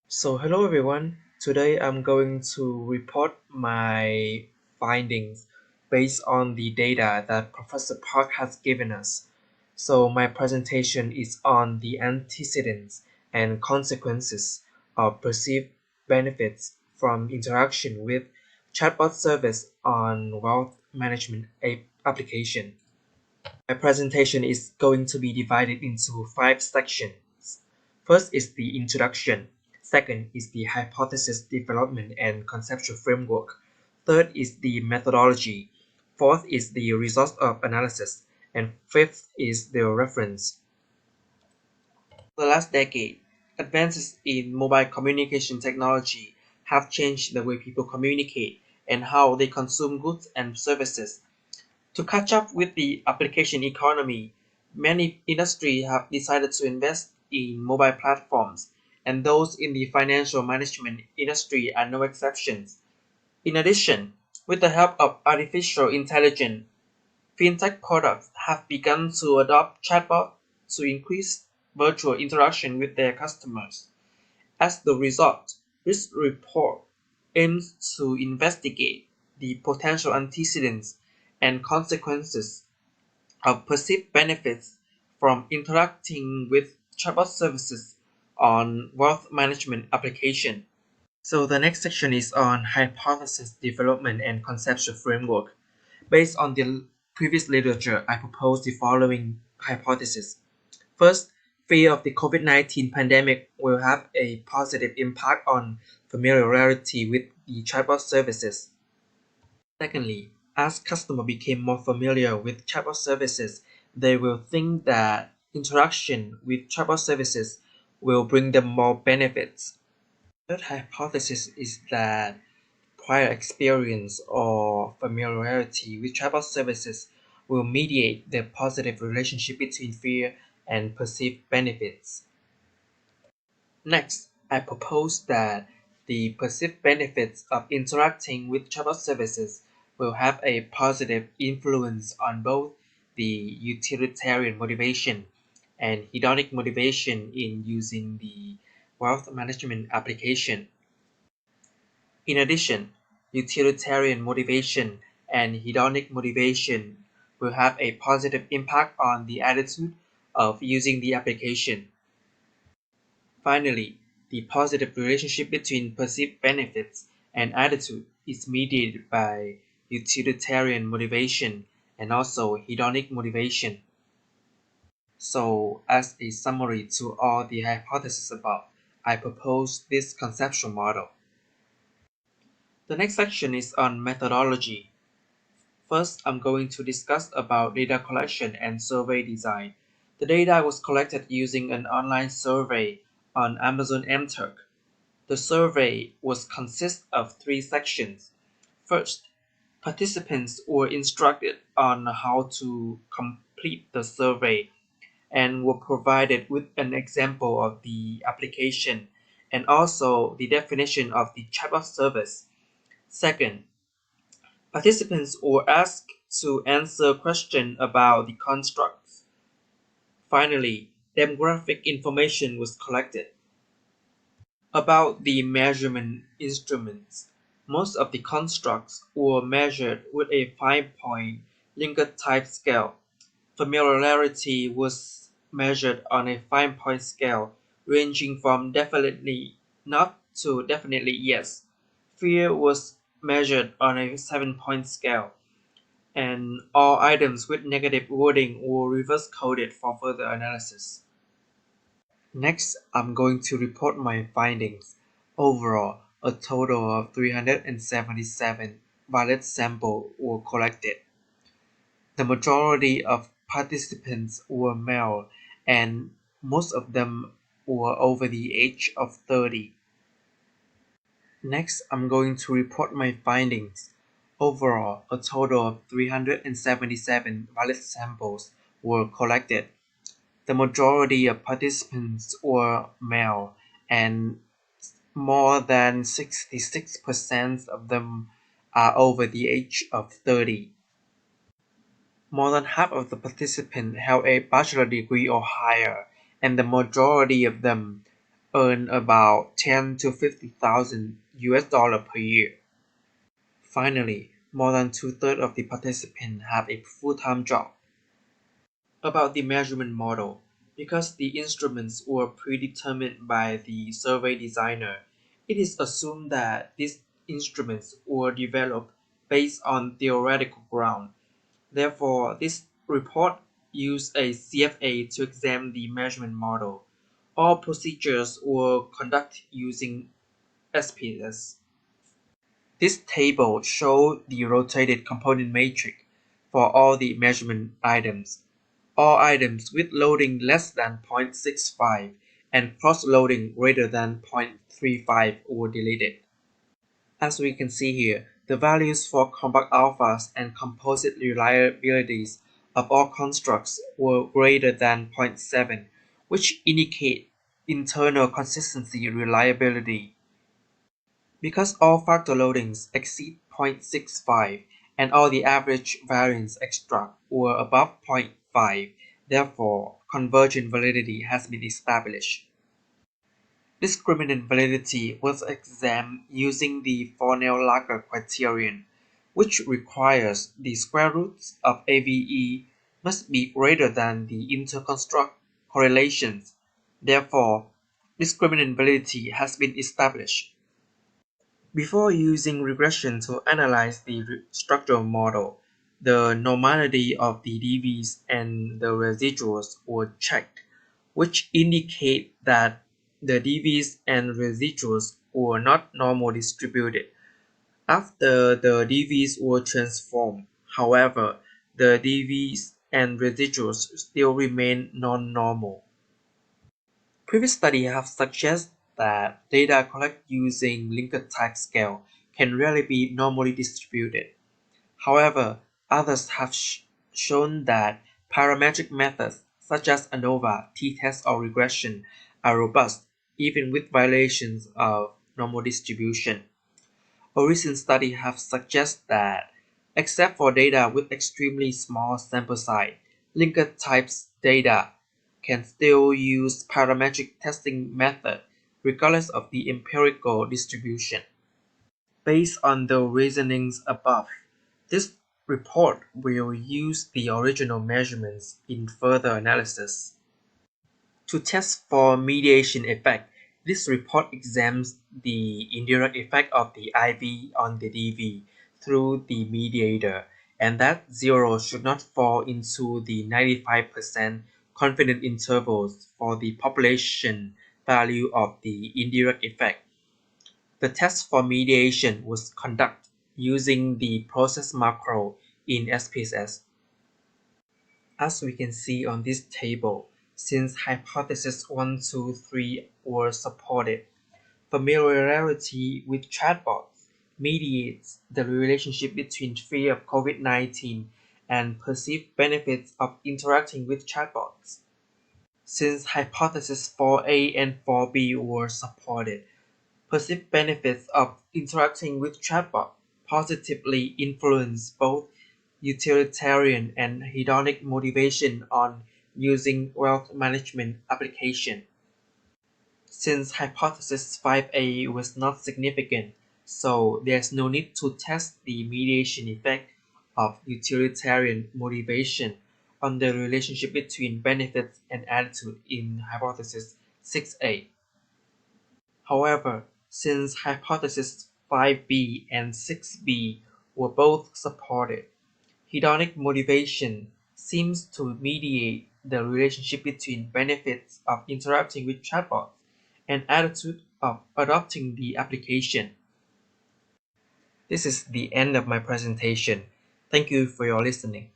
So hello everyone. Today I'm going to report my findings based on the data that Professor Park has given us. So my presentation is on the antecedents and consequences of perceived benefits from interaction with chatbot service on wealth management application. My presentation is going to be divided into 5 sections. First is the introduction. Second is the hypothesis development and conceptual framework. Third is the methodology. Fourth is the results of analysis. And fifth is the reference. The last decade, advances in mobile communication technology have changed the way people communicate and how they consume goods and services. To catch up with the application economy, many industries have decided to invest in mobile platforms, and those in the financial management industry are no exceptions. In addition, with the help of artificial intelligence, fintech products have begun to adopt chatbots to increase virtual interaction with their customers. As the result, this report aims to investigate the potential antecedents and consequences of perceived benefits from interacting with chatbot services on wealth management application. So the next section is on hypothesis development and conceptual framework. Based on the previous literature, I propose the following hypothesis. First, fear of the COVID-19 pandemic will have a positive impact on familiarity with the chatbot services. Secondly, as customers became more familiar with chatbot services, they will think that interaction with chatbot services will bring them more benefits. Third hypothesis is that prior experience or familiarity with chatbot services will mediate the positive relationship between fear and perceived benefits. Next, I propose that the perceived benefits of interacting with chatbot services will have a positive influence on both the utilitarian motivation and hedonic motivation in using the wealth management application. In addition, utilitarian motivation and hedonic motivation will have a positive impact on the attitude of using the application. Finally, the positive relationship between perceived benefits and attitude is mediated by utilitarian motivation and also hedonic motivation. So, as a summary to all the hypotheses above, I propose this conceptual model. The next section is on methodology. First, I'm going to discuss about data collection and survey design. The data was collected using an online survey on Amazon MTurk. The survey was consist of 3 sections. First, participants were instructed on how to complete the survey and were provided with an example of the application and also the definition of the chatbot service. Second, participants were asked to answer questions about the constructs. Finally, demographic information was collected. About the measurement instruments, most of the constructs were measured with a 5-point Likert type scale. Familiarity was measured on a 5-point scale, ranging from definitely not to definitely yes. Fear was measured on a 7-point scale, and all items with negative wording were reverse coded for further analysis. Next, I'm going to report my findings. Overall, a total of 377 valid samples were collected. The majority of participants were male, and most of them were over the age of 30. Next, I'm going to report my findings. Overall, a total of 377 valid samples were collected. The majority of participants were male, and more than 66% of them are over the age of 30. More than half of the participants held a bachelor degree or higher, and the majority of them earn about 10 to 50,000 US dollar per year. Finally, more than two-thirds of the participants have a full-time job. About the measurement model, because the instruments were predetermined by the survey designer, it is assumed that these instruments were developed based on theoretical ground. Therefore, this report used a CFA to examine the measurement model. All procedures were conducted using SPS. This table shows the rotated component matrix for all the measurement items. All items with loading less than 0.65 and cross-loading greater than 0.35 were deleted. As we can see here, the values for compact alphas and composite reliabilities of all constructs were greater than 0.7, which indicate internal consistency reliability. Because all factor loadings exceed 0.65 and all the average variance extract were above 0.5, therefore convergent validity has been established. Discriminant validity was examined using the Fornell-Lager criterion, which requires the square roots of AVE must be greater than the interconstruct correlations. Therefore, discriminant validity has been established. Before using regression to analyze the structural model, the normality of the DVs and the residuals were checked, which indicate that the DVs and residuals were not normally distributed. After the DVs were transformed, however, the DVs and residuals still remain non-normal. Previous studies have suggested that data collected using linked type scale can rarely be normally distributed. However, others have shown that parametric methods such as ANOVA, t-test, or regression are robust even with violations of normal distribution. A recent study have suggested that, except for data with extremely small sample size, linked types data can still use parametric testing method regardless of the empirical distribution. Based on the reasonings above, this report will use the original measurements in further analysis. To test for mediation effect, this report examines the indirect effect of the IV on the DV through the mediator, and that 0 should not fall into the 95% confidence intervals for the population value of the indirect effect. The test for mediation was conducted using the process macro in SPSS. As we can see on this table, since hypotheses 1, 2, 3 were supported, familiarity with chatbots mediates the relationship between fear of COVID-19 and perceived benefits of interacting with chatbots. Since hypotheses 4A and 4B were supported, perceived benefits of interacting with chatbot positively influence both utilitarian and hedonic motivation on using wealth management application. Since hypothesis 5A was not significant, so there's no need to test the mediation effect of utilitarian motivation on the relationship between benefits and attitude in hypothesis 6A. However, since hypothesis 5B and 6B were both supported, hedonic motivation seems to mediate the relationship between benefits of interacting with chatbots and attitude of adopting the application. This is the end of my presentation. Thank you for your listening.